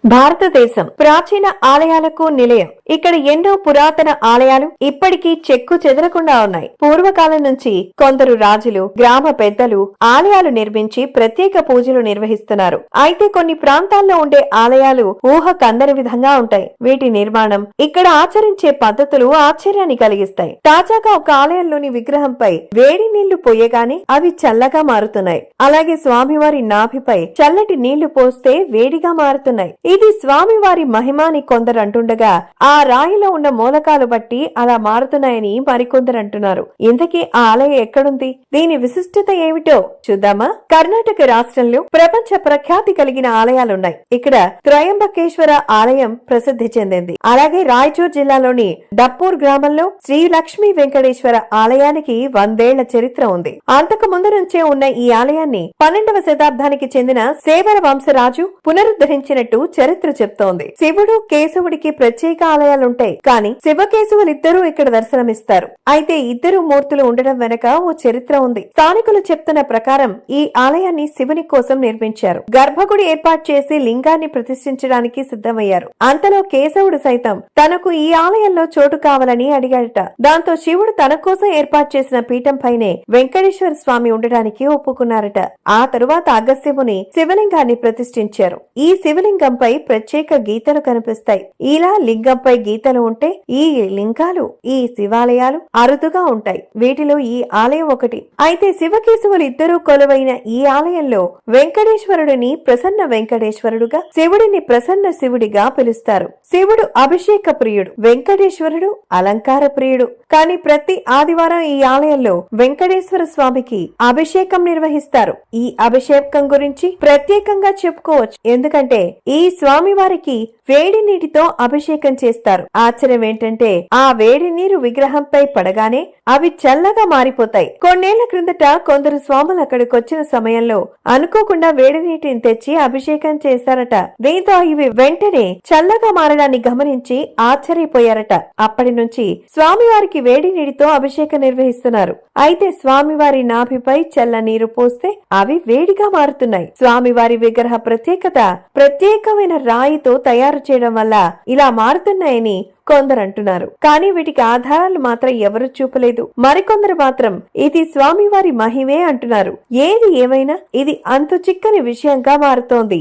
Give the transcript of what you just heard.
భారతదేశం ప్రాచీన ఆలయాలకు నిలయం. ఇక్కడ ఎన్నో పురాతన ఆలయాలు ఇప్పటికీ చెక్కు చెదరకుండా ఉన్నాయి. పూర్వకాలం నుంచి కొందరు రాజులు, గ్రామ పెద్దలు ఆలయాలు నిర్మించి ప్రత్యేక పూజలు నిర్వహిస్తున్నారు. అయితే కొన్ని ప్రాంతాల్లో ఉండే ఆలయాలు ఊహ కందని విధంగా ఉంటాయి. వీటి నిర్మాణం, ఇక్కడ ఆచరించే పద్ధతులు ఆశ్చర్యాన్ని కలిగిస్తాయి. తాజాగా ఒక ఆలయంలోని విగ్రహంపై వేడి నీళ్లు పోయగానే అవి చల్లగా మారుతున్నాయి. అలాగే స్వామివారి నాభిపై చల్లటి నీళ్లు పోస్తే వేడిగా మారుతున్నాయి. ఇది స్వామివారి మహిమ అని కొందరు అంటుండగా, ఆ రాయిలో ఉన్న మూలకాలు బట్టి అలా మారుతున్నాయని మరికొందరు అంటున్నారు. ఇంతకీ ఆ ఆలయం ఎక్కడుంది? దీని విశిష్టత ఏమిటో చూద్దామా? కర్ణాటక రాష్ట్రంలో ప్రపంచ ప్రఖ్యాతి కలిగిన ఆలయాలున్నాయి. ఇక్కడ త్రయంబకేశ్వర ఆలయం ప్రసిద్ధి చెందింది. అలాగే రాయచూర్ జిల్లాలోని డప్పూర్ గ్రామంలో శ్రీ లక్ష్మీ వెంకటేశ్వర ఆలయానికి 100 ఏళ్ల చరిత్ర ఉంది. అంతకు ముందు నుంచే ఉన్న ఈ ఆలయాన్ని 12వ శతాబ్దానికి చెందిన సేవర వంశరాజు పునరుద్ధరించినట్టు చరిత్ర చెప్తోంది. శివుడు, కేశవుడికి ప్రత్యేక ఆలయాలుంటాయి. కానీ శివకేశవులిద్దరూ ఇక్కడ దర్శనమిస్తారు. అయితే ఇద్దరు మూర్తులు ఉండడం వెనక ఓ చరిత్ర ఉంది. స్థానికులు చెప్తున్న ప్రకారం ఈ ఆలయాన్ని శివుని కోసం నిర్మించారు. గర్భగుడి ఏర్పాటు చేసి లింగాన్ని ప్రతిష్ఠించడానికి సిద్ధమయ్యారు. అంతలో కేశవుడు సైతం తనకు ఈ ఆలయంలో చోటు కావాలని అడిగాడట. దాంతో శివుడు తన కోసం ఏర్పాటు చేసిన పీఠం పైనే వెంకటేశ్వర స్వామి ఉండడానికి ఒప్పుకున్నారట. ఆ తరువాత అగస్త్యముని శివలింగాన్ని ప్రతిష్ఠించారు. ఈ శివలింగంపై ప్రత్యేక గీతలు కనిపిస్తాయి. ఇలా లింగంపై గీతలు ఉంటే ఈ లింగాలు, ఈ శివాలయాలు అరుదుగా ఉంటాయి. వీటిలో ఈ ఆలయం ఒకటి. అయితే శివకేశవులు ఇద్దరూ కొలువైన ఈ ఆలయంలో వెంకటేశ్వరుడిని ప్రసన్న వెంకటేశ్వరుడుగా, శివుడిని ప్రసన్న శివుడిగా పిలుస్తారు. శివుడు అభిషేక ప్రియుడు, వెంకటేశ్వరుడు అలంకార ప్రియుడు. కానీ ప్రతి ఆదివారం ఈ ఆలయంలో వెంకటేశ్వర స్వామికి అభిషేకం నిర్వహిస్తారు. ఈ అభిషేకం గురించి ప్రత్యేకంగా చెప్పుకోవచ్చు. ఎందుకంటే ఈ స్వామివారికి వేడి నీటితో అభిషేకం చేస్తారు. ఆశ్చర్యం ఏంటంటే ఆ వేడి నీరు విగ్రహంపై పడగానే అవి చల్లగా మారిపోతాయి. కొన్నేళ్ల క్రిందట కొందరు స్వాములు అక్కడికి వచ్చిన సమయంలో అనుకోకుండా వేడి నీటిని తెచ్చి అభిషేకం చేశారట. దీంతో ఇవి వెంటనే చల్లగా మారడాన్ని గమనించి ఆశ్చర్యపోయారట. అప్పటి నుంచి స్వామివారికి వేడి నీటితో అభిషేకం నిర్వహిస్తున్నారు. అయితే స్వామివారి నాభిపై చల్ల నీరు పోస్తే అవి వేడిగా మారుతున్నాయి. స్వామివారి విగ్రహ ప్రత్యేకత ప్రత్యేకమైన రాయితో తయారు చేయడం వల్ల ఇలా మారుతున్నాయని కొందరు అంటున్నారు. కానీ వీటికి ఆధారాలు మాత్రం ఎవరు చూపలేదు. మరికొందరు మాత్రం ఇది స్వామివారి మహిమే అంటున్నారు. ఏది ఏమైనా ఇది అంతు చిక్కని విషయంగా మారుతోంది.